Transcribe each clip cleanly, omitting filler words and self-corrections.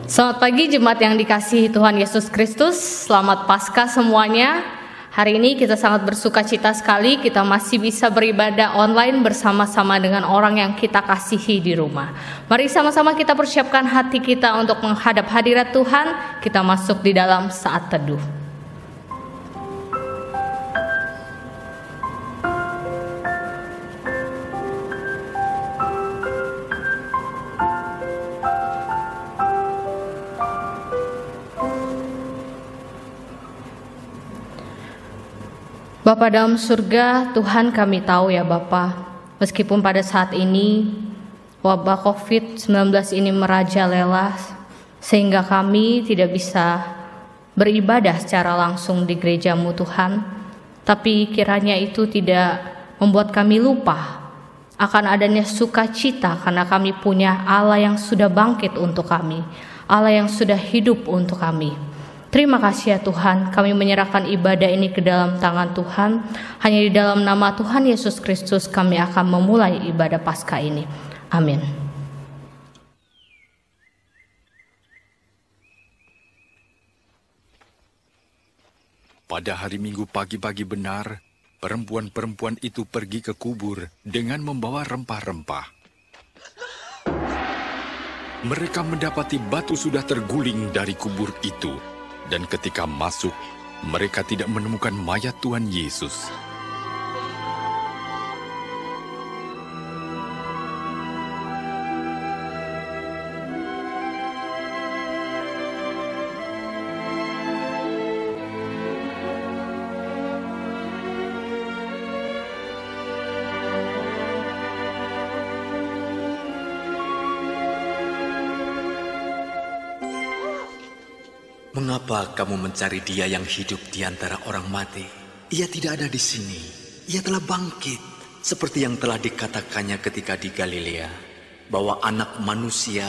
Selamat pagi jemaat yang dikasihi Tuhan Yesus Kristus. Selamat Paskah semuanya. Hari ini kita sangat bersuka cita sekali kita masih bisa beribadah online bersama-sama dengan orang yang kita kasihi di rumah. Mari sama-sama kita persiapkan hati kita untuk menghadap hadirat Tuhan. Kita masuk di dalam saat teduh. Bapa dalam surga, Tuhan kami tahu ya Bapa, meskipun pada saat ini wabah COVID-19 ini merajalela sehingga kami tidak bisa beribadah secara langsung di gereja-Mu Tuhan, tapi kiranya itu tidak membuat kami lupa akan adanya sukacita karena kami punya Allah yang sudah bangkit untuk kami, Allah yang sudah hidup untuk kami. Terima kasih ya Tuhan, kami menyerahkan ibadah ini ke dalam tangan Tuhan. Hanya di dalam nama Tuhan Yesus Kristus kami akan memulai ibadah Paskah ini. Amin. Pada hari Minggu pagi-pagi benar, perempuan-perempuan itu pergi ke kubur dengan membawa rempah-rempah. Mereka mendapati batu sudah terguling dari kubur itu. Dan ketika masuk, mereka tidak menemukan mayat Tuhan Yesus. Mengapa kamu mencari Dia yang hidup di antara orang mati? Ia tidak ada di sini. Ia telah bangkit, seperti yang telah dikatakannya ketika di Galilea, bahwa Anak Manusia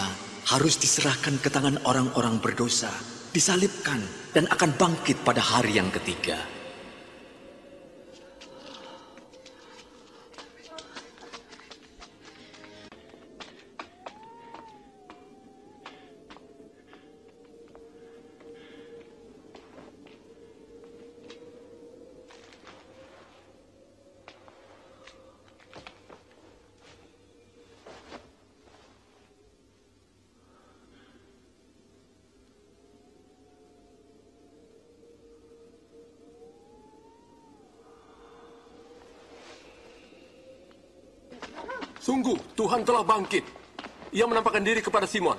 harus diserahkan ke tangan orang-orang berdosa, disalibkan, dan akan bangkit pada hari yang ketiga. Sungguh, Tuhan telah bangkit. Ia menampakkan diri kepada Simon.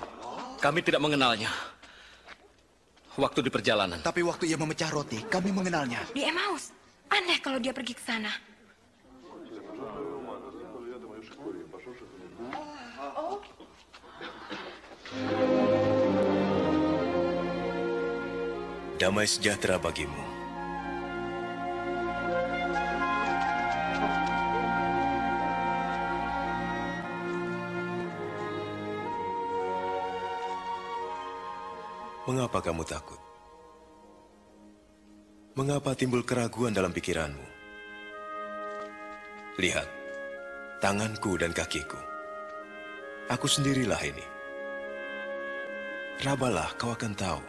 Kami tidak mengenalnya waktu di perjalanan. Tapi waktu ia memecah roti, kami mengenalnya. Di Emmaus. Aneh kalau dia pergi ke sana. Damai sejahtera bagimu. Mengapa kamu takut? Mengapa timbul keraguan dalam pikiranmu? Lihat, tanganku dan kakiku. Aku sendirilah ini. Rabalah, kau akan tahu.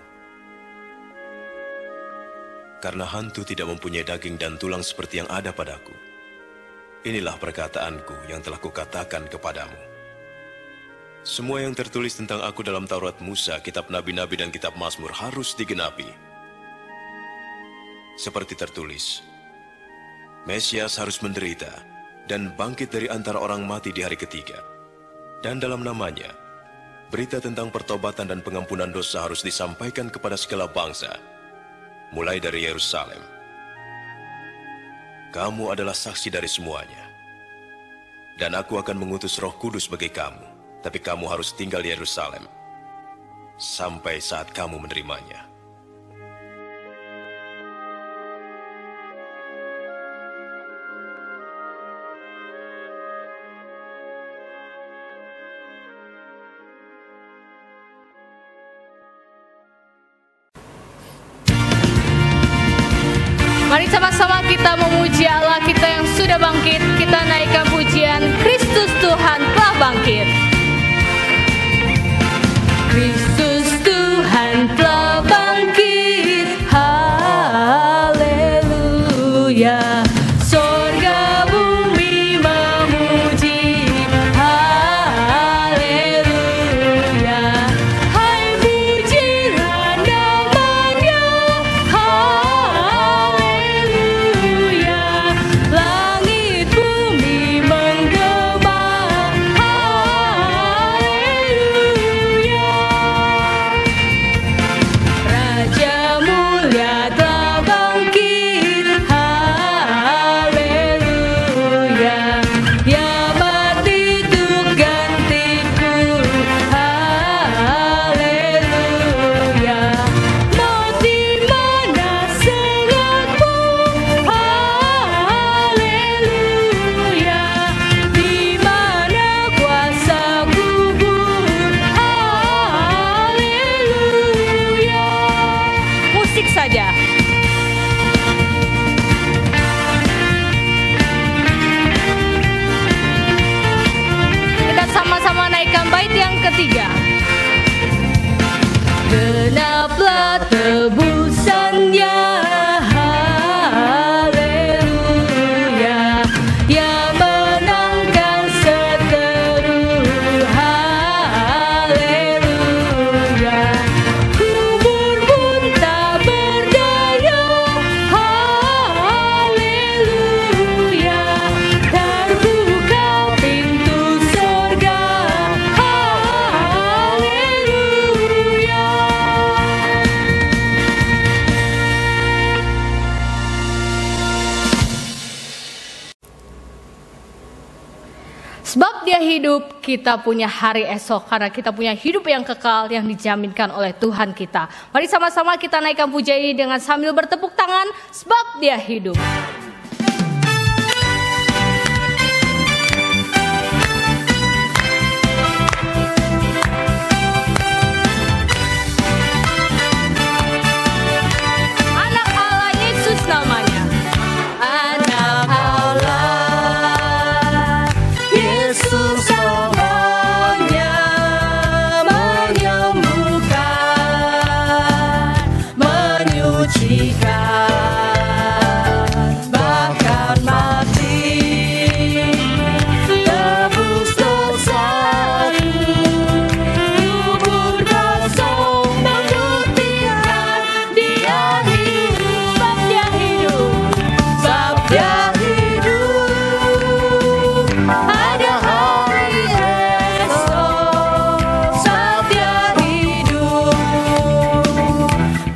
Karena hantu tidak mempunyai daging dan tulang seperti yang ada padaku. Inilah perkataanku yang telah kukatakan kepadamu. Semua yang tertulis tentang aku dalam Taurat Musa, kitab Nabi-Nabi dan kitab Mazmur harus digenapi. Seperti tertulis, Mesias harus menderita dan bangkit dari antara orang mati di hari ketiga. Dan dalam namanya, berita tentang pertobatan dan pengampunan dosa harus disampaikan kepada segala bangsa, mulai dari Yerusalem. Kamu adalah saksi dari semuanya. Dan aku akan mengutus Roh Kudus bagi kamu. Tapi kamu harus tinggal di Yerusalem sampai saat kamu menerimanya. Mari sama-sama kita memuji Allah kita yang sudah bangkit. Kita naikkan pujian Kristus Tuhan telah bangkit. Kristus Tuhan saja. Kita sama-sama naikkan bait yang ketiga. Genaplah tebusannya, haleluya, yang menangkan seteru, haleluya. Kubur pun tak berdaya, haleluya, terbuka pintu surga, haleluya. Sebab dia hidup, kita punya hari esok. Karena kita punya hidup yang kekal yang dijaminkan oleh Tuhan kita. Mari sama-sama kita naikkan puja ini dengan sambil bertepuk tangan. Sebab dia hidup. Anak Allah Yesus namanya. Anak Allah Yesus namanya, menyembuhkan, menyucikan, bahkan mati, tebus dosaku, kubur kosong membuktikan dia hidup, sebab dia hidup, sebab dia hidup. Ada hari esok, sebab dia hidup,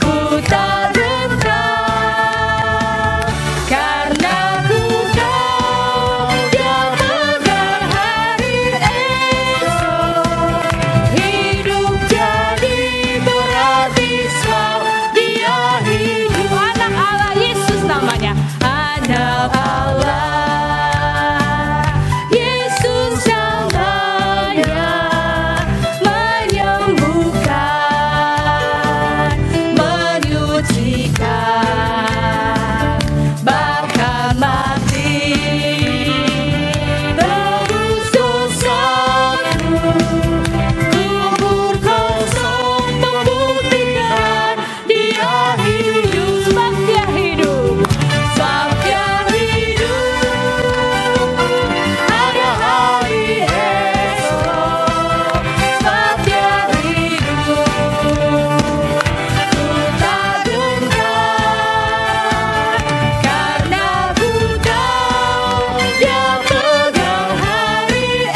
ku tak gentar, karena ku tahu dia pegang hari esok. Hidup jadi berarti sebab dia hidup. Anak Allah Yesus namanya. Anak Allah Yesus namanya, menyembuhkan, menyucikan, bahkan mati, tebus dosaku, kubur kosong membuktikan dia hidup, sebab dia hidup, sebab dia hidup. Ada hari esok, sebab dia hidup, ku tak gentar, karena ku tahu dia pegang hari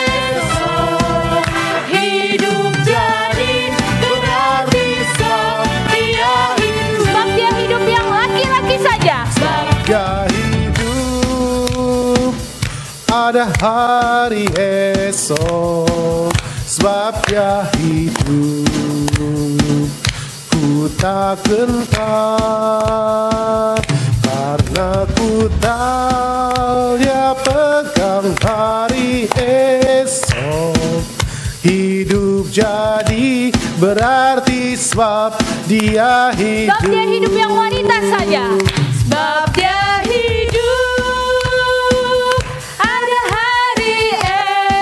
esok. Hidup jadi berarti sebab dia hidup, sebab dia hidup yang laki-laki saja. Sebab Dia hidup, ada hari esok, sebab dia hidup, ku tak gentar, karena ku tahu dia pegang hari esok. Hidup jadi berarti sebab dia hidup. Sebab dia hidup yang wanita saja. Sebab dia hidup, ada hari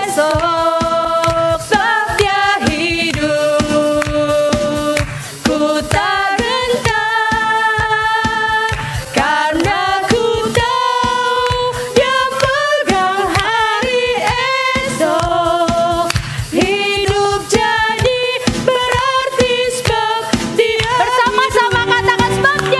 esok. Sebab dia hidup, ku tak gentar, karena ku tahu dia pegang hari esok. Hidup jadi berarti sebab dia bersama-sama katakan sebab dia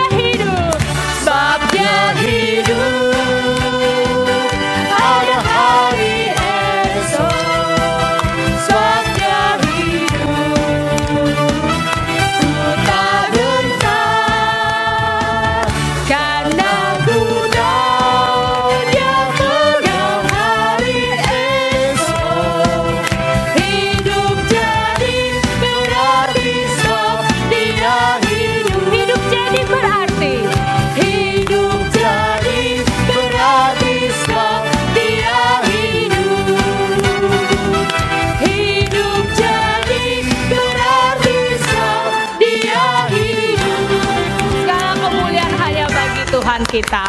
Tuhan kita.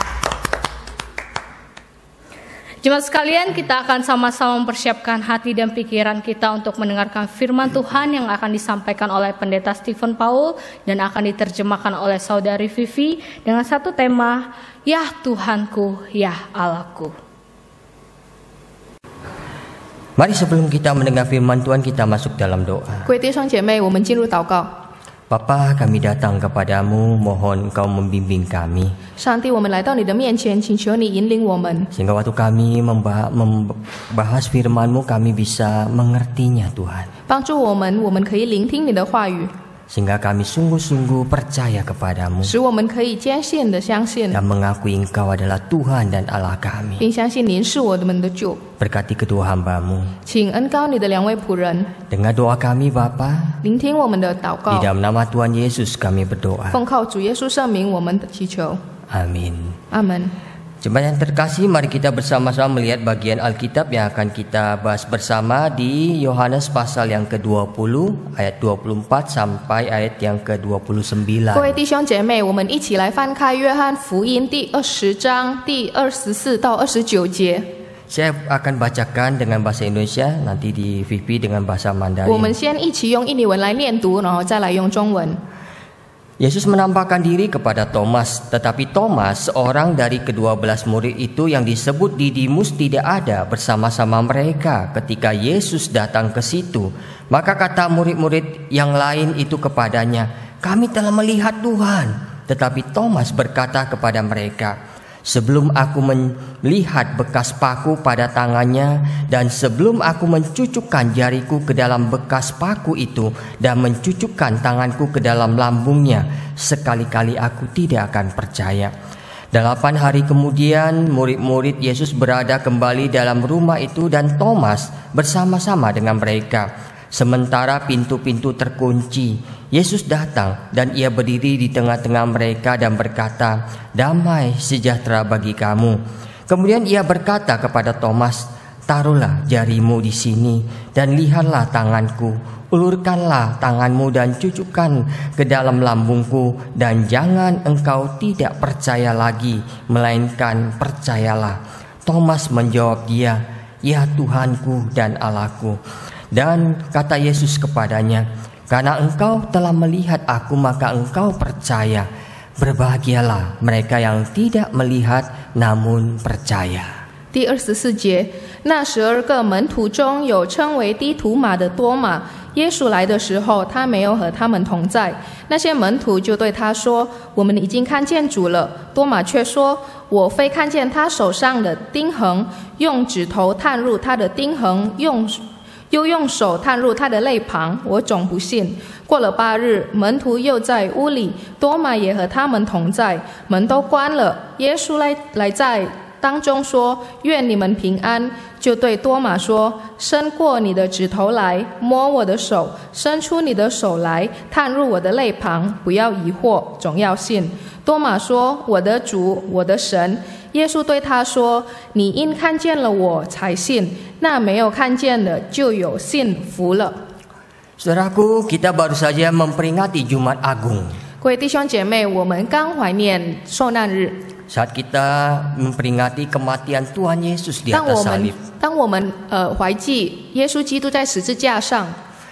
Jemaat sekalian, kita akan sama-sama mempersiapkan hati dan pikiran kita untuk mendengarkan firman Tuhan yang akan disampaikan oleh Pendeta Stephen Paul dan akan diterjemahkan oleh Saudari Vivi dengan satu tema, Ya Tuhanku, Ya Allahku. Mari sebelum kita mendengar firman Tuhan, kita masuk dalam doa. 各位弟兄姐妹，我们进入祷告。 Bapa, kami datang kepadamu, mohon Engkau membimbing kami. 上帝，我们来到你的面前，请求你引领我们， Sehingga waktu kami membahas firman-Mu, kami bisa mengertinya Tuhan. 帮助我们可以聆听你的话语， Sehingga kami sungguh-sungguh percaya kepadamu 使我们可以坚信的相信， dan mengakui Engkau adalah Tuhan dan Allah kami. 并相信您是我们的主。 Berkati kedua hamba-Mu. 请恩膏你的两位仆人， Dengar doa kami Bapa. 聆听我们的祷 Di 告。 dalam nama Tuhan Yesus kami berdoa. 奉靠主耶稣圣名，我们的祈求， Amin. 阿门。 Jemaat yang terkasih, mari kita bersama-sama melihat bagian Alkitab yang akan kita bahas bersama di Yohanes pasal yang ke-20 ayat 24 sampai ayat yang ke-29. 各位弟兄姐妹，我们一起来翻开约翰福音第20章第24到29节。 Saya akan bacakan dengan bahasa Indonesia, nanti di VP dengan bahasa 我们 Mandarin. 先一起用印尼文来念读，然后再来用中文。 Yesus menampakkan diri kepada Thomas, tetapi Thomas, seorang dari ke-12 murid itu yang disebut Didimus, tidak ada bersama-sama mereka ketika Yesus datang ke situ. Maka kata murid-murid yang lain itu kepadanya, "Kami telah melihat Tuhan." Tetapi Thomas berkata kepada mereka, "Sebelum aku melihat bekas paku pada tangannya dan sebelum aku mencucukkan jariku ke dalam bekas paku itu dan mencucukkan tanganku ke dalam lambungnya, sekali-kali aku tidak akan percaya." 8 hari kemudian murid-murid Yesus berada kembali dalam rumah itu dan Thomas bersama-sama dengan mereka. Sementara pintu-pintu terkunci, Yesus datang dan ia berdiri di tengah-tengah mereka dan berkata, "Damai sejahtera bagi kamu." Kemudian ia berkata kepada Thomas, "Taruhlah jarimu di sini dan lihatlah tanganku. Ulurkanlah tanganmu dan cucukkan ke dalam lambungku dan jangan engkau tidak percaya lagi, melainkan percayalah." Thomas menjawab dia, "Ya Tuhanku dan Allahku." Dan kata Yesus kepadanya, "Karena engkau telah melihat aku, maka engkau percaya. Berbahagialah mereka yang tidak melihat namun percaya." 第24节，那12个门徒中有称为低图马的多马，耶稣来的时候，他没有和他们同在。那些门徒就对他说：“我们已经看见主了。”多马却说：“我非看见他手上的钉痕，用指头探入他的钉痕，又用手探入他的肋旁，我总不信。”过了8日，门徒又在屋里，多马也和他们同在，门都关了。耶稣来在当中说：“愿你们平安。”就对多马说：“伸过你的指头来，摸我的手；伸出你的手来，探入我的肋旁。不要疑惑，总要信。”多马说：“我的主，我的神。”耶稣对他说：“你因看见了我才信，那没有看见的就有信福了。” Saudaraku, kita baru saja memperingati Jumat Agung. 各位弟兄姐妹，我们刚怀念受难日。 Saat kita memperingati kematian Tuhan Yesus di atas salib. 当我们怀记耶稣基督在十字架上。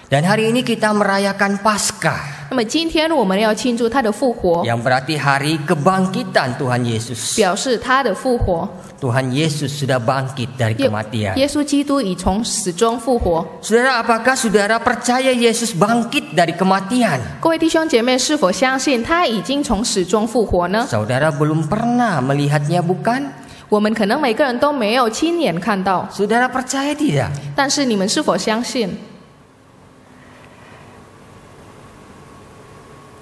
Dan hari ini kita merayakan Paskah. 那么今天我们要庆祝他的复活， Yang berarti hari kebangkitan Tuhan Yesus. 表示他的复活。 Tuhan Yesus sudah bangkit dari kematian. 耶稣基督已从死中复活。 Saudara, apakah saudara percaya Yesus bangkit dari kematian? 各位弟兄姐妹，是否相信他已经从死中复活呢？ Saudara belum pernah melihatnya, bukan? 我们可能每个人都没有亲眼看到， Saudara percaya tidak? 但是你们是否相信？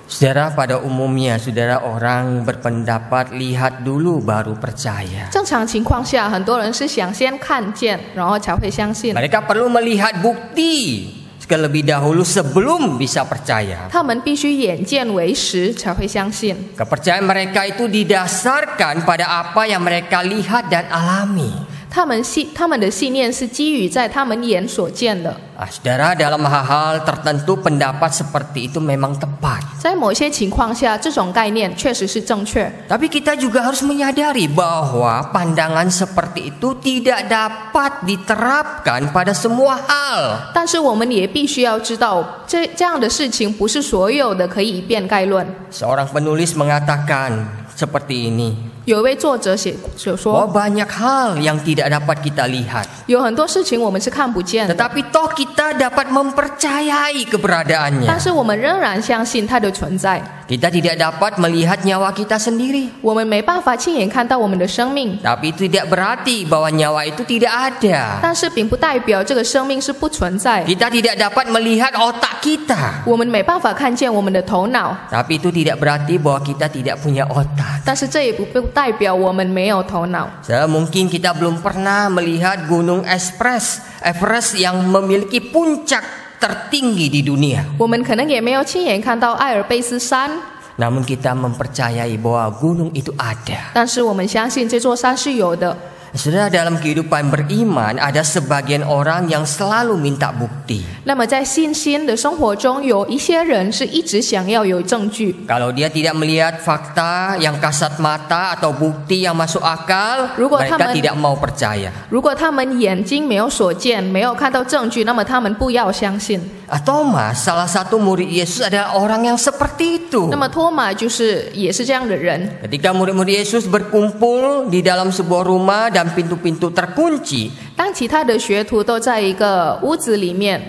Saudara, pada umumnya saudara orang berpendapat lihat dulu baru percaya. 正常情况下，很多人是想先看见，然后才会相信。 Mereka perlu melihat bukti terlebih dahulu sebelum bisa percaya. 他们必须眼见为实才会相信。 Kepercayaan mereka itu didasarkan pada apa yang mereka lihat dan alami. 他们的信念是基于在他们眼所见的。 Saudara, dalam hal-hal tertentu pendapat seperti itu memang tepat. 在某些情况下，这种概念确实是正确。 Tapi kita juga harus menyadari bahwa pandangan seperti itu tidak dapat diterapkan pada semua hal. 但是我们也必须要知道，这样的事情不是所有的可以以变概论。 Seorang penulis mengatakan seperti ini. 有一位作者写说， banyak hal yang tidak dapat kita lihat. 有很多事情我们是看不见的， Tetapi toh kita dapat mempercayai keberadaannya. 但是我们仍然相信它的存在。 Kita tidak dapat melihat nyawa kita sendiri. 我们没办法亲眼看到我们的生命， Tapi itu tidak berarti bahwa nyawa itu tidak ada. 但是并不代表这个生命是不存在。 Kita tidak dapat melihat otak kita. 我们没办法看见我们的头脑， Tapi itu tidak berarti bahwa kita tidak punya otak. 但是这也不代表我们没有头脑。 Mungkin kita belum pernah melihat gunung Everest yang memiliki puncak tertinggi di dunia. 我们可能也没有亲眼看到艾尔卑斯山， Namun kita mempercayai bahwa gunung itu ada. 但是我们相信这座山是有的。 Saudara, dalam kehidupan beriman ada sebagian orang yang selalu minta bukti. 那么在信心的生活中，有一些人是一直想要有证据。 Kalau dia tidak melihat fakta yang kasat mata atau bukti yang masuk akal, mereka tidak mau percaya. 如果他们眼睛没有所见，没有看到证据，那么他们不要相信。 Thomas, salah satu murid Yesus, adalah orang yang seperti itu. 那么托马也是这样的人。 Ketika murid-murid Yesus berkumpul di dalam sebuah rumah dan pintu-pintu terkunci, 当其他的学徒都在一个屋子里面，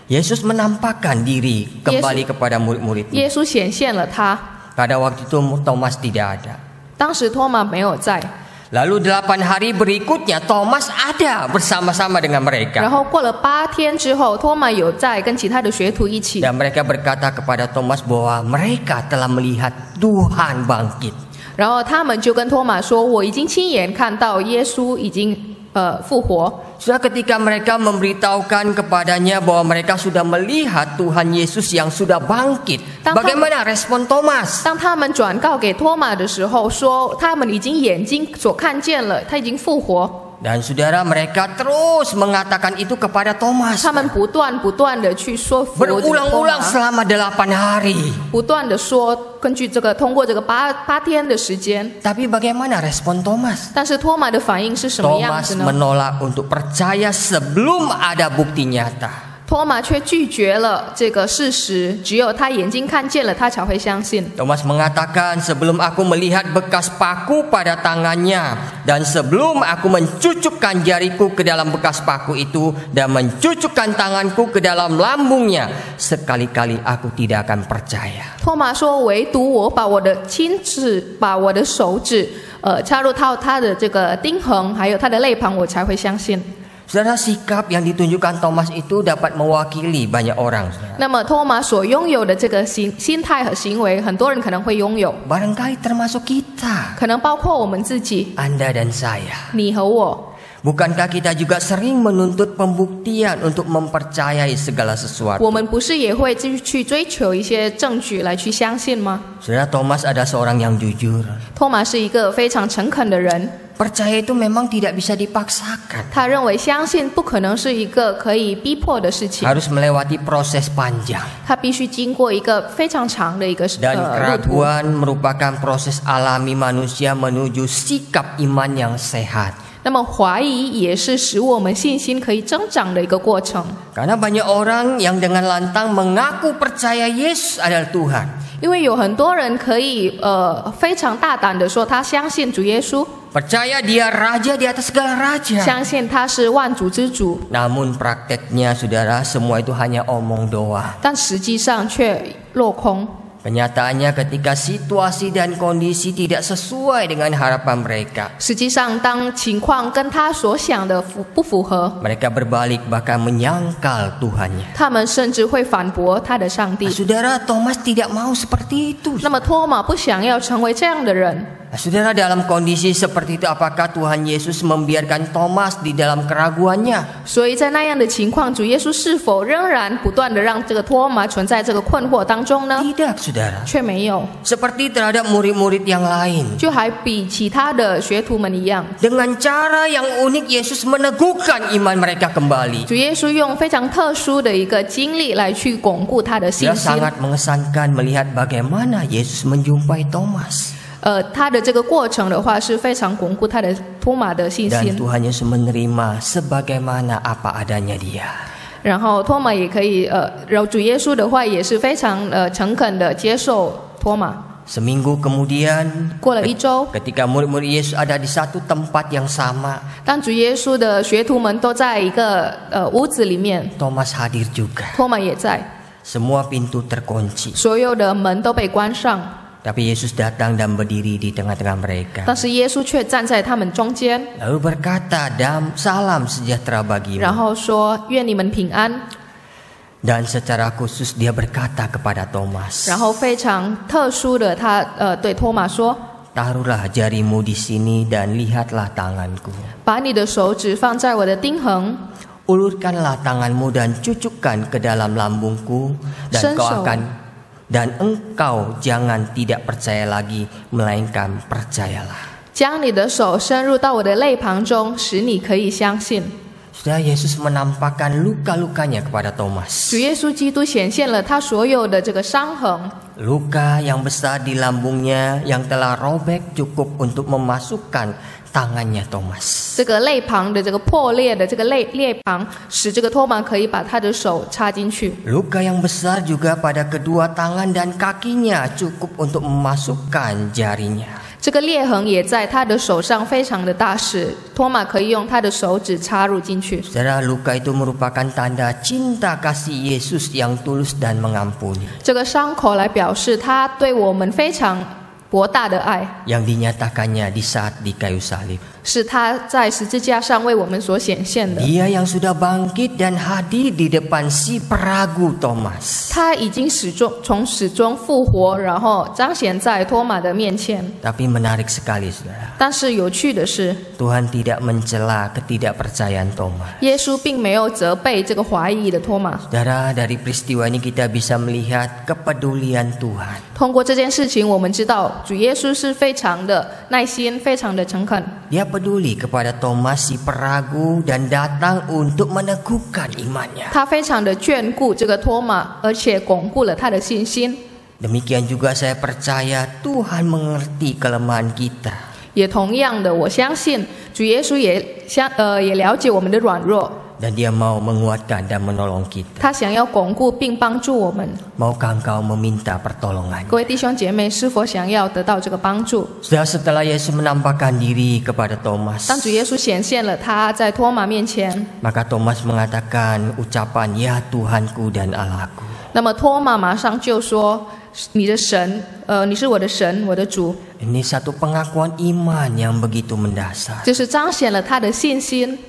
Yesus menampakkan diri kembali kepada murid-muridnya. 耶稣显现了他。 Pada waktu itu Thomas tidak ada. 当时托马没有在。 Lalu 8 hari berikutnya Thomas ada bersama-sama dengan mereka. 然后过了8天之后，托马有在跟其他的学徒一起。 Dan mereka berkata kepada Thomas bahwa mereka telah melihat Tuhan bangkit. 然后他们就跟托马说：“我已经亲眼看到耶稣已经复活。” Sudah ketika mereka memberitahukan kepadanya bahwa mereka sudah melihat Tuhan Yesus yang sudah bangkit, bagaimana respon Thomas? 当他们转告给托马的时候，说他们已经眼睛所看见了，他已经复活。 Dan saudara, mereka terus mengatakan itu kepada Thomas. 他们不断的去说服 berulang-ulang selama 8 hari. 不断的说，根据这个通过这个8天的时间。 Tapi bagaimana respon Thomas? 但是托马的反应是什么样子呢？ Thomas menolak untuk percaya sebelum ada bukti nyata. 托马却拒绝了这个事实，只有他眼睛看见了，他才会相信。 Thomas mengatakan, sebelum aku melihat bekas paku pada tangannya dan sebelum aku mencucukkan jariku ke dalam bekas paku itu dan mencucukkan tanganku ke dalam lambungnya, sekali-kali aku tidak akan percaya. 托马说，唯独我把我的手指插入到他的这个钉痕，还有他的肋旁，我才会相信。 Saudara, sikap yang ditunjukkan Thomas itu dapat mewakili banyak orang. 那么托马所拥有的这个心态和行为，很多人可能会拥有， Barangkali termasuk kita, 可能包括我们自己， Anda dan saya. 你和我。 Bukankah kita juga sering menuntut pembuktian untuk mempercayai segala sesuatu? 我们不是也会去追求一些证据来去相信吗？ Saudara, Thomas adalah seorang yang jujur. 托马是一个非常诚恳的人。 Percaya itu memang tidak bisa dipaksakan. 他认为相信不可能是一个可以逼迫的事情， Harus melewati proses panjang. 他必须经过一个非常长的一个 Dan 路途。 keraguan merupakan proses alami manusia menuju sikap iman yang sehat. 那么怀疑也是使我们信心可以增长的一个过程。 Karena banyak orang yang dengan lantang mengaku percaya Yesus adalah Tuhan. 因为有很多人可以非常大胆的说他相信主耶稣， Percaya dia raja di atas segala raja. 相信他是万主之主， Namun prakteknya, saudara, semua itu hanya omong doa. 但实际上却落空。 Kenyataannya ketika situasi dan kondisi tidak sesuai dengan harapan mereka, 实际上，当情况跟他所想的不符合， mereka berbalik bahkan menyangkal Tuhannya. 他们甚至会反驳他的上帝。 Saudara, Thomas tidak mau seperti itu. 那么托马不想要成为这样的人。Saudara, dalam kondisi seperti itu, apakah Tuhan Yesus membiarkan Thomas di dalam keraguannya? 所以在那样的情况，主耶稣是否仍然不断的让这个托马存在这个困惑当中呢？ Tidak, saudara. 却没有， Seperti terhadap murid-murid yang lain. 就还比其他的学徒们一样， Dengan cara yang unik, Yesus meneguhkan iman mereka kembali. 主耶稣用非常特殊的一个经历来去巩固他的信 Dia 心。 sangat mengesankan melihat bagaimana Yesus menjumpai Thomas. 他的这个过程的话是非常巩固他的托马的信 Dan 心。 Tuhan Yesus menerima sebagaimana apa adanya dia. 然后托马也可以然后主耶稣的话也是非常诚恳的接受托马。 Seminggu kemudian, 过了一周， ketika murid-murid Yesus ada di satu tempat yang sama, 当主耶稣的学徒们都在一个屋子里面， Thomas hadir juga. 托马也在， Semua pintu terkunci. 所有的门都被关上， Tapi Yesus datang dan berdiri di tengah-tengah mereka. 但是耶稣却站在他们中间， Lalu berkata, Salam sejahtera 然 bagimu. 后说：“愿你们平安。” Dan secara khusus dia berkata kepada Thomas, 然后非常特殊的他对托马说：“ Taruhlah jarimu di sini dan lihatlah tanganku. 把你的手指放在我的钉痕， Ulurkanlah tanganmu dan cucukkan ke dalam lambungku, dan engkau jangan tidak percaya lagi, melainkan percayalah. 将你的手伸入到我的肋旁中，使你可以相信。” Sudah Yesus menampakkan luka-lukanya kepada Thomas. 主耶稣基督显现了他所有的这个伤痕， Luka yang besar di lambungnya yang telah robek cukup untuk memasukkan tangannya Thomas. 这个肋旁的这个破裂的这个裂旁，使这个托马可以把他的手插进去。 Luka yang besar juga pada kedua tangan dan kakinya cukup untuk memasukkan jarinya. 这个裂痕也在他的手上非常的大，使托马可以用他的手指插入进去。 Saudara, luka itu merupakan tanda cinta kasih Yesus yang tulus dan mengampuni. 这个伤口来表示他对我们非常博大的爱， Yang dinyatakannya di saat di kayu salib. 是他在十字架上为我们所显现的。 Dia yang sudah bangkit dan hadir di depan si peragu Thomas. 他已经从死中复活，然后彰显在托马的面前。 Tapi menarik sekali, saudara. 但是有趣的是， Tuhan tidak mencela ketidakpercayaan Thomas. 耶稣并没有责备这个怀疑的托马。 Saudara, dari peristiwa ini kita bisa melihat kepedulian Tuhan. 通过这件事情，我们知道主耶稣是非常的耐心，非常的诚恳。 Dia peduli kepada Thomas si peragu dan datang untuk meneguhkan imannya. 他非常的眷顾这个托马，而且巩固了他的信心。 Demikian juga saya percaya Tuhan mengerti kelemahan kita. 也同样的，我相信主耶稣也了解我们的软弱， Dan dia mau menguatkan dan menolong kita. 他想要巩固并帮助我们。 Maukah engkau meminta pertolongan? 各位弟兄姐妹，是否想要得到这个帮助？ Sudah setelah Yesus menampakkan diri kepada Thomas, 当主耶稣显现了他在托马面前， maka Thomas mengatakan ucapan ya Tuhanku dan Allahku. 那么托马马上就说：“你的神，你是我的神，我的主。” Ini satu pengakuan iman yang begitu mendasar. 就是彰显了他的信心。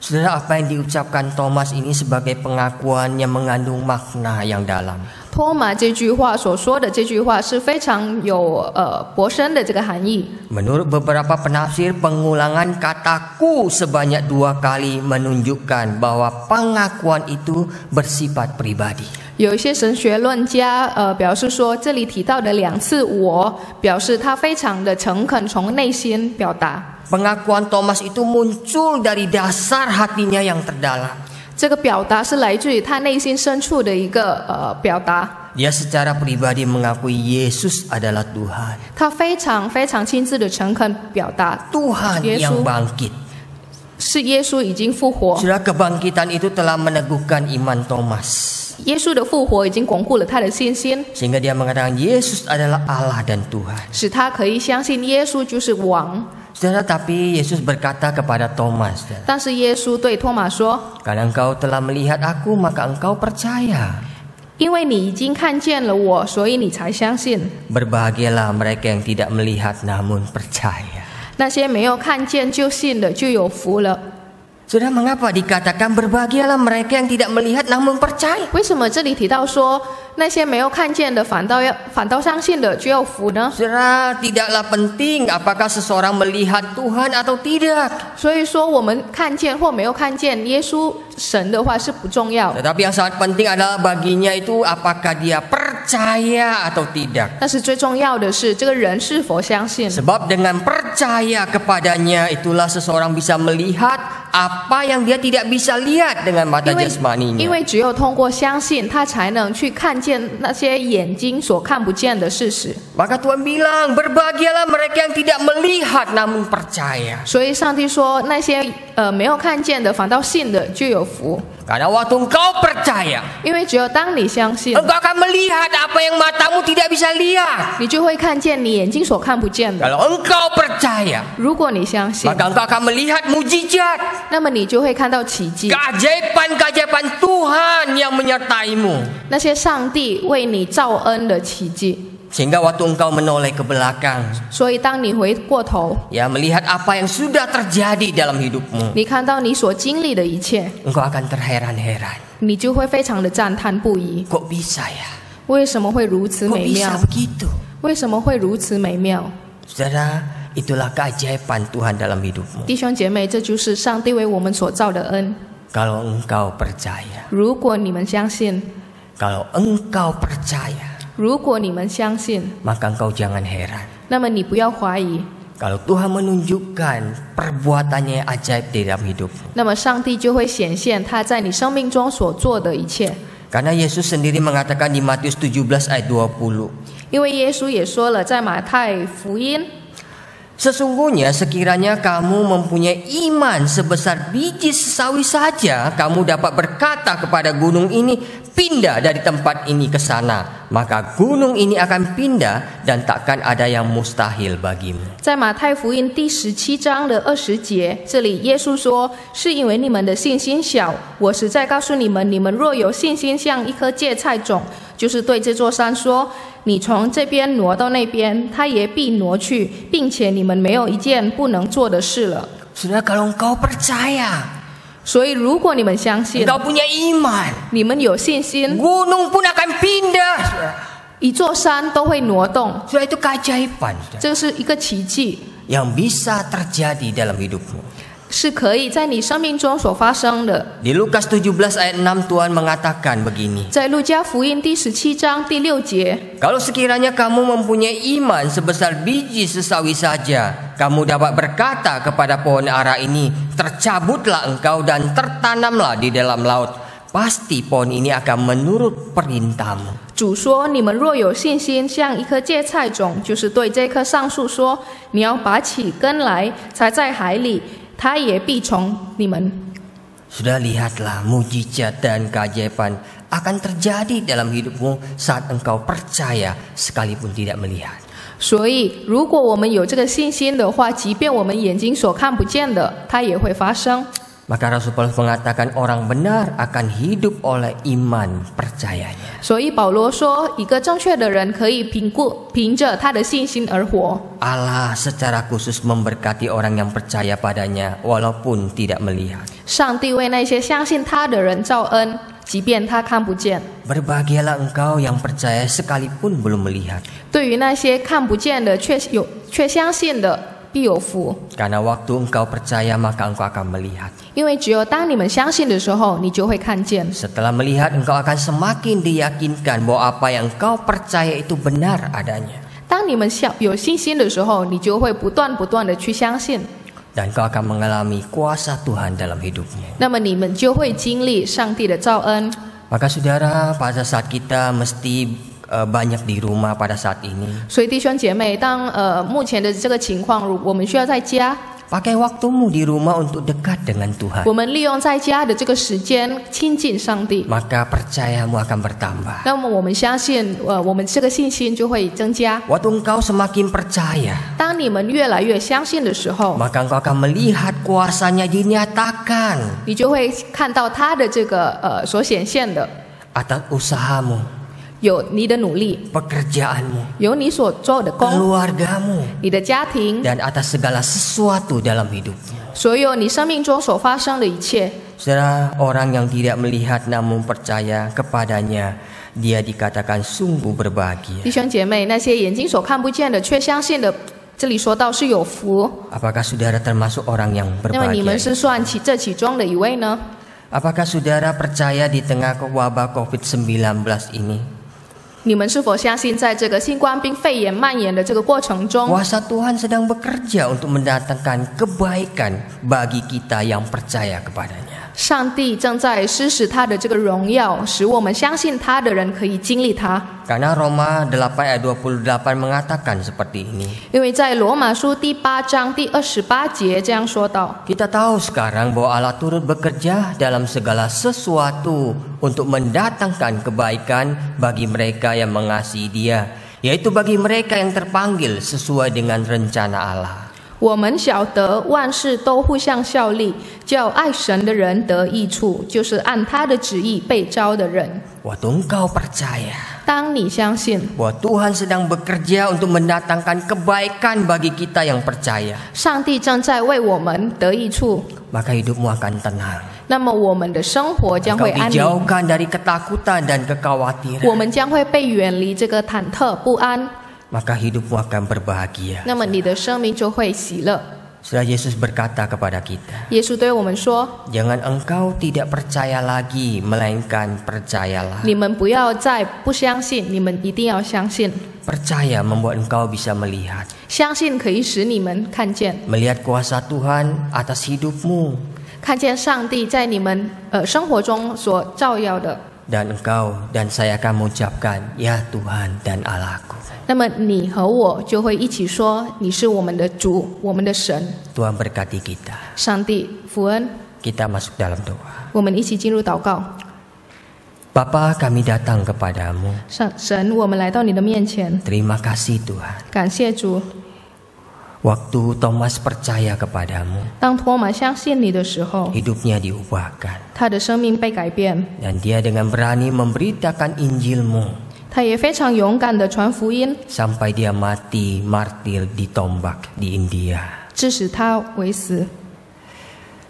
Saudara, apa yang diucapkan Thomas ini sebagai pengakuan yang mengandung makna yang dalam. 托马这句话所说的这句话是非常有颇深的这个含义。 Menurut beberapa penafsir, pengulangan kata ku sebanyak 2 kali menunjukkan bahwa pengakuan itu bersifat pribadi. 有一些神学论家表示说，这里提到的2次我，表示他非常的诚恳，从内心表达。 Pengakuan Thomas itu muncul dari dasar hatinya yang terdalam. 这个表达是来自于他内心深处的一个表达。 Dia secara pribadi mengakui Yesus adalah Tuhan. 他非常非常亲自的诚恳表达 Tuhan 耶 yang 稣 bangkit. 是耶稣已经复活， Sudah kebangkitan itu telah meneguhkan iman Thomas. 耶稣的复活已经巩固了他的信心， Sehingga dia mengatakan Yesus adalah Allah dan Tuhan. 使他可以相信耶稣就是王。 Saudara, tapi Yesus berkata kepada Thomas, 但是耶稣对托马说 Karena engkau telah melihat aku, maka engkau percaya. 因为你已经看见了我，所以你才相信。 Berbahagialah mereka yang tidak melihat namun percaya. 那些没有看见就信的就有福了。Sudah mengapa dikatakan berbahagialah mereka yang tidak melihat namun percaya? 为什么这里提到说那些没有看见的反倒相信的就有福呢？ Saudara, tidaklah penting apakah seseorang melihat Tuhan atau tidak. 所以说我们看见或没有看见耶稣神的话是不重要， Tetapi yang sangat penting adalah baginya itu apakah dia percaya atau tidak. 但是最重要的是这个人是否相信。 Sebab dengan percaya kepadanya itulah seseorang bisa melihat apa yang dia tidak bisa lihat dengan mata 因 jasmaninya. 为只有通过相信，他才能去看见那些眼睛所看不见的事实。 Maka Tuhan bilang, berbahagialah mereka yang tidak melihat namun percaya. 所以上帝说，那些没有看见的反倒信的就有福， Karena waktu engkau percaya, 因为只有当你相信， engkau akan melihat apa yang matamu tidak bisa lihat. 你就会看见你眼睛所看不见的。 Kalau engkau percaya, 如果你相信， maka engkau akan melihat mujizat, 那么你就会看到奇迹， keajaiban-keajaiban Tuhan yang menyertaimu. 那些上帝为你造恩的奇迹。 Sehingga waktu engkau menoleh ke belakang, 所以当你回过头， ya melihat apa yang sudah terjadi dalam hidupmu, 你看到你所经历的一切， engkau akan terheran-heran. 你就会非常的赞叹不已。 Kok bisa ya? 为什么会如此 Kok 美 bisa 妙？ begitu? 为什么会如此美妙？ Saudara, itulah keajaiban Tuhan dalam hidupmu. 弟兄姐妹，这就是上帝为我们所造的恩。 Kalau engkau percaya, 如果你们相信， kalau engkau percaya, 如果你们相信， maka engkau jangan heran. 那么你不要怀疑。 Kalau Tuhan menunjukkan perbuatannya yang ajaib di dalam hidupmu. 那么上帝就会显现他在你生命中所做的一切。 Karena Yesus sendiri mengatakan di Matius 17 ayat 20. 因为耶稣也说了，在马太福音， Sesungguhnya sekiranya kamu mempunyai iman sebesar biji sesawi saja, kamu dapat berkata kepada gunung ini, pindah dari tempat ini ke sana. Maka gunung ini akan pindah dan takkan ada yang mustahil bagimu. 在马太福音第17章的20节，这里耶稣说：“是因为你们的信心小。我实在告诉你们，你们若有信心像一颗芥菜种，就是对这座山说：你从这边挪到那边，它也必挪去，并且你们没有一件不能做的事了。” Saudara, kalau engkau percaya, 所以如果你们相信， engkau punya iman, 你们有信心， gunung pun akan pindah. 一座山都会挪动， Saudara, itu keajaiban 这是一个奇迹， yang bisa terjadi dalam hidupmu. 是可以在你生命中所发生的。 Di Lukas 17 ayat 6 Tuhan mengatakan begini. 在路加福音第17章第6节， Kalau sekiranya kamu mempunyai iman sebesar biji sesawi saja, kamu dapat berkata kepada pohon ara ini, tercabutlah engkau dan tertanamlah di dalam laut. Pasti pohon ini akan menurut perintahmu. 主说：“你们若有信心，像一颗芥菜种，就是对这棵桑树说：你要拔起根来，栽在海里，它也必从你们。” Sudah lihatlah mujizat dan keajaiban akan terjadi dalam hidupmu saat engkau percaya sekalipun tidak melihat. 所以，如果我们有这个信心的话，即便我们眼睛所看不见的，它也会发生。 Maka Rasul Paulus mengatakan orang benar akan hidup oleh iman percayanya. 所以保罗说，一个正确的人可以凭着他的信心而活。 Allah secara khusus memberkati orang yang percaya padanya walaupun tidak melihat. 上帝为那些相信他的人造恩，即便他看不见。 Berbahagialah engkau yang percaya sekalipun belum melihat. 对于那些看不见的却相信的，必有福。 Karena waktu engkau percaya maka engkau akan melihat. 因为只有当你们相信的时候，你就会看见。 Setelah melihat engkau akan semakin diyakinkan bahwa apa yang engkau percaya itu benar adanya. 当你们有信心的时候，你就会不断的去相信。 Dan engkau akan mengalami kuasa Tuhan dalam hidupnya. 那么你们就会经历上帝的造恩。 Maka saudara, pada saat kita mesti banyak di rumah pada saat ini. 所以弟兄姐妹，当目前的这个情况，我们需要在家。 Pakai waktumu di rumah untuk dekat dengan Tuhan. 我们利用在家的这个时间亲近上帝。 Maka percayamu akan bertambah. 那么我们相信，我们这个信心就会增加。 Waktu engkau semakin percaya, 当你们越来越相信的时候， maka engkau akan melihat kuasanya dinyatakan 你就会看到他的这个所显现的， atas usahamu, 有你的努力， pekerjaanmu, 有你所做的工， keluargamu, 你的家庭， dan atas segala sesuatu dalam hidupmu. 所有你生命中所发生的一切。 Saudara, orang yang tidak melihat namun percaya kepadanya, dia dikatakan sungguh berbahagia. 弟兄姐妹，那些眼睛所看不见的却相信的，这里说到是有福。 Apakah saudara termasuk orang yang 那么你 berbahagia? 们是算这其中的一位呢？ Apakah saudara percaya di tengah wabah COVID-19 ini? 你们是否相信，在这个新冠病肺炎蔓延的这个过程中， Kuasa Tuhan sedang bekerja untuk mendatangkan kebaikan bagi kita yang percaya kepadanya. 上帝正在施使他的这个荣耀，使我们相信他的人可以经历他。 Karena Roma 8 ayat 28 mengatakan seperti ini. 因为在罗马书第8章第28节这样说道： Kita tahu sekarang bahwa Allah turut bekerja dalam segala sesuatu untuk mendatangkan kebaikan bagi mereka yang mengasihi Dia, yaitu bagi mereka yang terpanggil sesuai dengan rencana Allah. 我们晓得万事都互相效力，叫爱神的人得益处，就是按他的旨意被招的人。 Waktu engkau percaya 当你相信 bahwa Tuhan sedang bekerja untuk mendatangkan kebaikan bagi kita yang percaya, 上帝正在为我们得益处， maka hidupmu akan tenang. 那么我们的生活将 Engkau 会安宁， dijauhkan dari ketakutan dan kekhawatiran. 我们将会被远离这个忐忑不安， Maka hidupmu akan berbahagia. 那么你的生命就会喜乐。 Saudara, Yesus berkata kepada kita, 耶稣对我们说 jangan engkau tidak percaya lagi, melainkan percayalah. 你们不要再不相信，你们一定要相信。 Percaya membuat engkau bisa melihat. 相信可以使你们看见， Melihat kuasa Tuhan atas hidupmu. 看见上帝在你们生活中所照耀的。 Dan engkau dan saya akan mengucapkan, ya Tuhan dan Allahku. 那么你和我就会一起说，你是我们的主，我们的神。 Tuhan berkati kita. 上帝福恩， Kita masuk dalam doa. 我们一起进入祷告。 Bapa, kami datang kepadamu. 神，我们来到你的面前， Terima kasih Tuhan. 感谢主。 Waktu Thomas percaya kepadamu, 当托马相信你的时候， hidupnya diubahkan. 他的生命被改变， Dan dia dengan berani memberitakan Injilmu 他也非常勇敢地传福音， sampai dia mati martir ditombak di India. 致使他为死。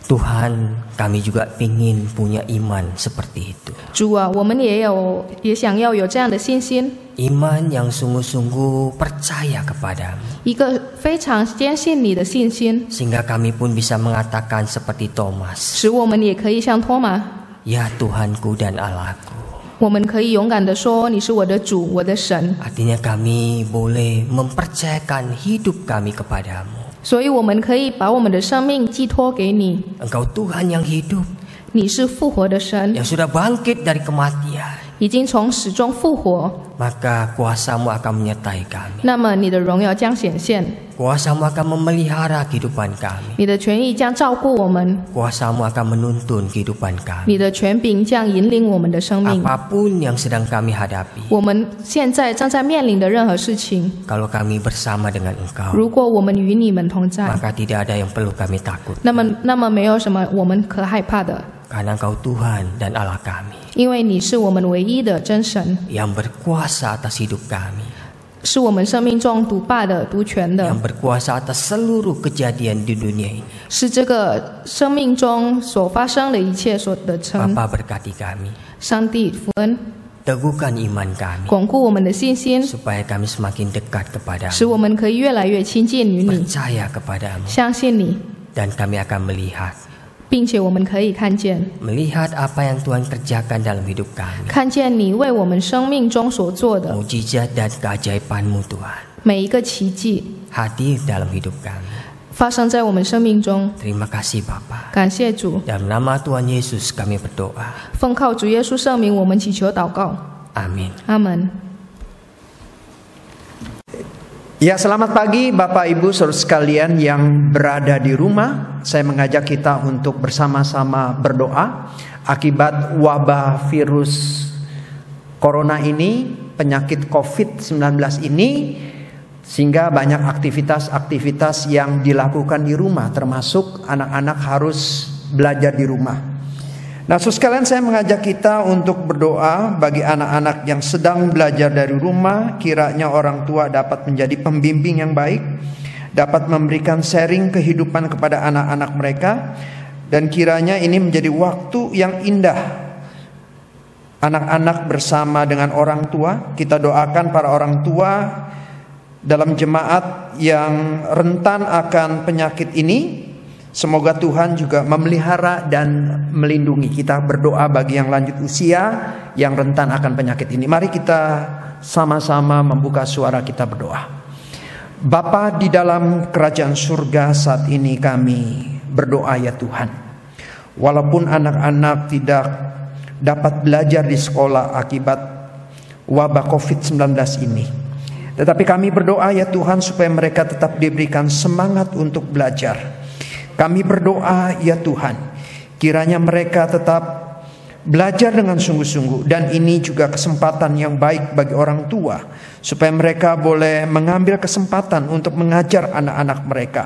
Tuhan, kami juga ingin punya iman seperti itu. 主啊，我们也想要有这样的信心， Iman yang sungguh-sungguh percaya kepadamu. 一个非常坚信你的信心， Sehingga kami pun bisa mengatakan seperti Thomas, 使我们也可以像托马， ya Tuhanku dan Allahku. 我们可以勇敢地说，你是我的主，我的神。 Artinya kami boleh mempercayakan hidup kami kepadamu. 所以我们可以把我们的生命寄托给你， Engkau Tuhan yang hidup, 你是复活的神， yang sudah bangkit dari kematian. 已经从死中复活， Maka kuasamu akan menyertai kami. 那么你的荣耀将显现， Kuasamu akan memelihara kehidupan kami. 你的权益将照顾我们， Kuasamu akan menuntun kehidupan kami. 你的权柄将引领我们的生命。 Apapun yang sedang kami hadapi, 我们现在正在面临的任何事情， kalau kami bersama dengan Engkau, 如果我们与你们同在， maka tidak ada yang perlu kami takut. 那么没有什么我们可害怕的， Karena Engkau Tuhan dan Allah kami, 因为你是我们唯一的真神， yang berkuasa atas hidup kami, 是我们生命中独霸的、独权的， yang berkuasa atas seluruh kejadian di dunia ini. 是这个生命中所发生的一切所得成。 Bapa berkati kami, 上帝福恩， teguhkan iman kami, 巩固我们的信心， supaya kami semakin dekat kepadamu, 使我们可以越来越亲近于你， percaya kepadamu, 相信你， dan kami akan melihat 并且我们可以看见， melihat apa yang Tuhan kerjakan dalam hidup kami, 看见你为我们生命中所做的 mujizat dan keajaiban-Mu Tuhan, 每一个奇迹， hadir dalam hidup kami. 发生在我们生命中。 Terima kasih Bapa. 感谢主， Dalam nama Tuhan Yesus kami berdoa. 奉靠主耶稣圣名，我们祈求祷告， Amin. 阿门。 Ya, selamat pagi Bapak Ibu Saudara sekalian yang berada di rumah. Saya mengajak kita untuk bersama-sama berdoa akibat wabah virus corona ini, penyakit COVID-19 ini, sehingga banyak aktivitas-aktivitas yang dilakukan di rumah, termasuk anak-anak harus belajar di rumah. Nah, saudara sekalian, saya mengajak kita untuk berdoa bagi anak-anak yang sedang belajar dari rumah. Kiranya orang tua dapat menjadi pembimbing yang baik, dapat memberikan sharing kehidupan kepada anak-anak mereka, dan kiranya ini menjadi waktu yang indah. Anak-anak bersama dengan orang tua, kita doakan para orang tua dalam jemaat yang rentan akan penyakit ini. Semoga Tuhan juga memelihara dan melindungi. Kita berdoa bagi yang lanjut usia, yang rentan akan penyakit ini. Mari kita sama-sama membuka suara kita berdoa. Bapa di dalam kerajaan surga, saat ini kami berdoa ya Tuhan. Walaupun anak-anak tidak dapat belajar di sekolah akibat wabah COVID-19 ini, tetapi kami berdoa ya Tuhan supaya mereka tetap diberikan semangat untuk belajar. Kami berdoa ya Tuhan, kiranya mereka tetap belajar dengan sungguh-sungguh, dan ini juga kesempatan yang baik bagi orang tua supaya mereka boleh mengambil kesempatan untuk mengajar anak-anak mereka,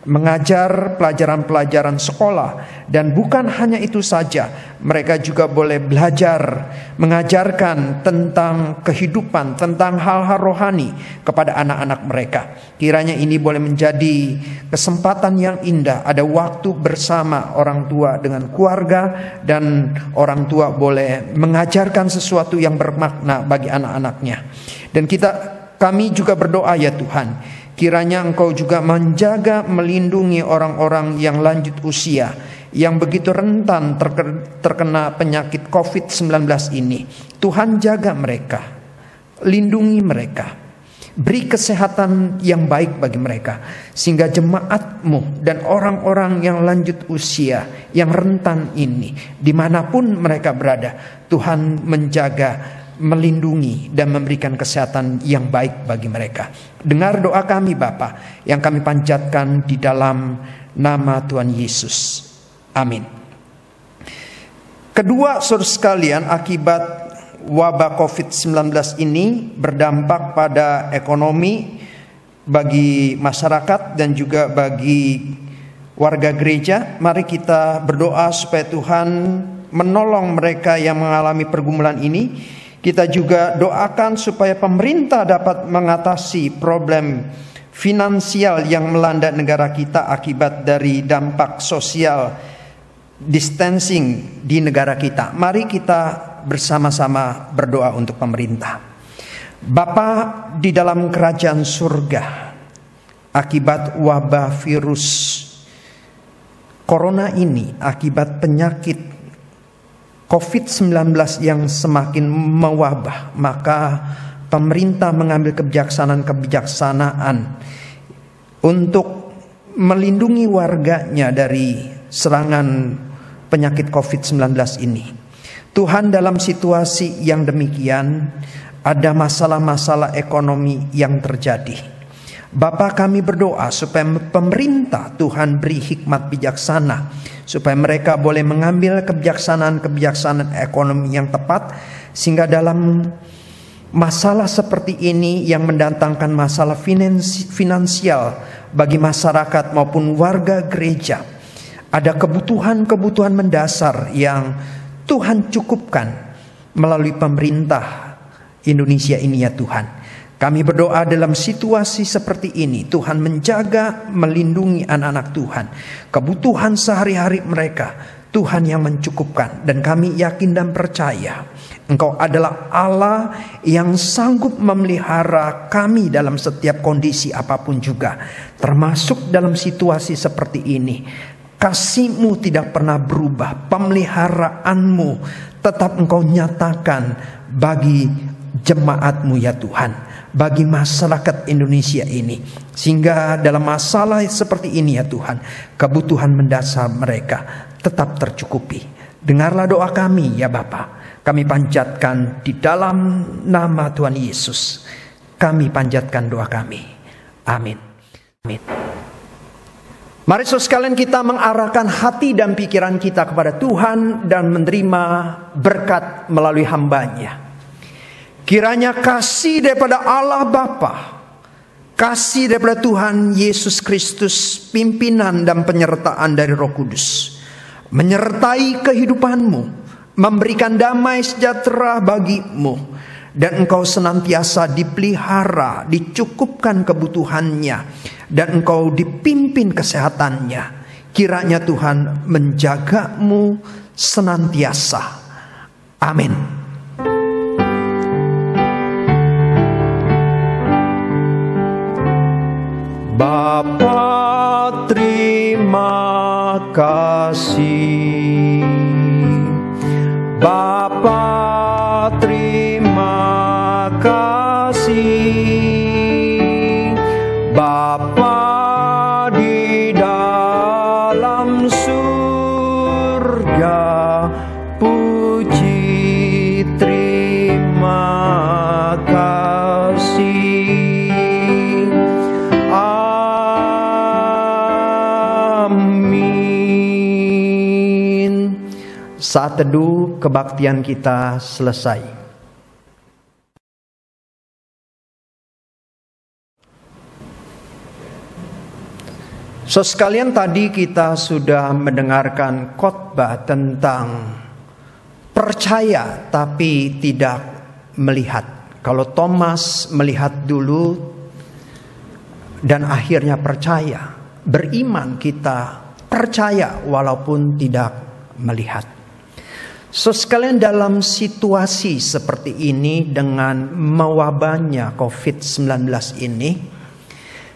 mengajar pelajaran-pelajaran sekolah. Dan bukan hanya itu saja, mereka juga boleh belajar mengajarkan tentang kehidupan, tentang hal-hal rohani kepada anak-anak mereka. Kiranya ini boleh menjadi kesempatan yang indah, ada waktu bersama orang tua dengan keluarga, dan orang tua boleh mengajarkan sesuatu yang bermakna bagi anak-anaknya. Dan kami juga berdoa ya Tuhan, kiranya Engkau juga menjaga, melindungi orang-orang yang lanjut usia, yang begitu rentan terkena penyakit COVID-19 ini. Tuhan jaga mereka, lindungi mereka, beri kesehatan yang baik bagi mereka, sehingga jemaat-Mu dan orang-orang yang lanjut usia, yang rentan ini, dimanapun mereka berada, Tuhan menjaga, melindungi, dan memberikan kesehatan yang baik bagi mereka. Dengar doa kami Bapa, yang kami panjatkan di dalam nama Tuhan Yesus. Amin. Kedua, saudara sekalian, akibat wabah COVID-19 ini berdampak pada ekonomi bagi masyarakat dan juga bagi warga gereja. Mari kita berdoa supaya Tuhan menolong mereka yang mengalami pergumulan ini. Kita juga doakan supaya pemerintah dapat mengatasi problem finansial yang melanda negara kita akibat dari dampak social distancing di negara kita. Mari kita bersama-sama berdoa untuk pemerintah. Bapa di dalam kerajaan surga, akibat wabah virus corona ini, akibat penyakit COVID-19 yang semakin mewabah, maka pemerintah mengambil kebijaksanaan untuk melindungi warganya dari serangan penyakit COVID-19 ini. Tuhan, dalam situasi yang demikian, ada masalah-masalah ekonomi yang terjadi. Bapa, kami berdoa supaya pemerintah Tuhan beri hikmat bijaksana, supaya mereka boleh mengambil kebijaksanaan ekonomi yang tepat, sehingga dalam masalah seperti ini yang mendatangkan masalah finansial bagi masyarakat maupun warga gereja, ada kebutuhan-kebutuhan mendasar yang Tuhan cukupkan melalui pemerintah Indonesia ini ya Tuhan. Kami berdoa dalam situasi seperti ini, Tuhan menjaga, melindungi anak-anak Tuhan. Kebutuhan sehari-hari mereka, Tuhan yang mencukupkan. Dan kami yakin dan percaya, Engkau adalah Allah yang sanggup memelihara kami dalam setiap kondisi apapun juga. Termasuk dalam situasi seperti ini. Kasih-Mu tidak pernah berubah, pemeliharaanmu tetap Engkau nyatakan bagi jemaat-Mu ya Tuhan, bagi masyarakat Indonesia ini, sehingga dalam masalah seperti ini ya Tuhan, kebutuhan mendasar mereka tetap tercukupi. Dengarlah doa kami ya Bapa, kami panjatkan di dalam nama Tuhan Yesus. Kami panjatkan doa kami. Amin. Amin. Mari saudara sekalian, kita mengarahkan hati dan pikiran kita kepada Tuhan dan menerima berkat melalui hamba-Nya. Kiranya kasih daripada Allah Bapa, kasih daripada Tuhan Yesus Kristus, pimpinan dan penyertaan dari Roh Kudus, menyertai kehidupanmu, memberikan damai sejahtera bagimu, dan engkau senantiasa dipelihara, dicukupkan kebutuhannya, dan engkau dipimpin kesehatannya. Kiranya Tuhan menjagamu senantiasa. Amin. Bapa, terima kasih. Bapa, terima kasih. Bapa di dalam surga, puji terima kasih. Amin. Saat teduh kebaktian kita selesai. So sekalian, tadi kita sudah mendengarkan khotbah tentang percaya tapi tidak melihat. Kalau Thomas melihat dulu dan akhirnya percaya, beriman kita percaya walaupun tidak melihat. So sekalian, dalam situasi seperti ini dengan mewabahnya COVID-19 ini,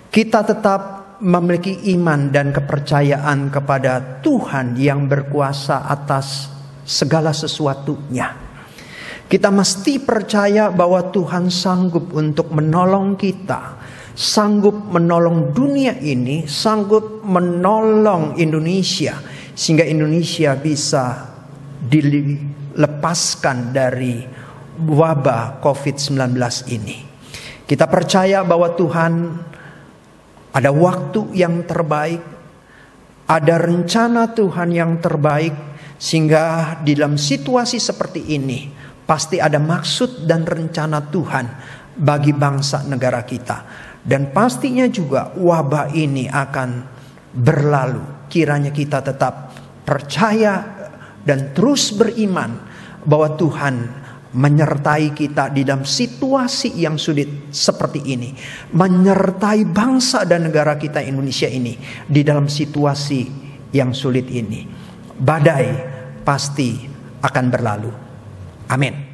kita tetap memiliki iman dan kepercayaan kepada Tuhan yang berkuasa atas segala sesuatunya. Kita mesti percaya bahwa Tuhan sanggup untuk menolong kita, sanggup menolong dunia ini, sanggup menolong Indonesia, sehingga Indonesia bisa dilepaskan dari wabah COVID-19 ini. Kita percaya bahwa Tuhan ada waktu yang terbaik, ada rencana Tuhan yang terbaik, sehingga di dalam situasi seperti ini pasti ada maksud dan rencana Tuhan bagi bangsa negara kita. Dan pastinya juga wabah ini akan berlalu. Kiranya kita tetap percaya dan terus beriman bahwa Tuhan menyertai kita di dalam situasi yang sulit seperti ini, menyertai bangsa dan negara kita Indonesia ini di dalam situasi yang sulit ini. Badai pasti akan berlalu. Amin.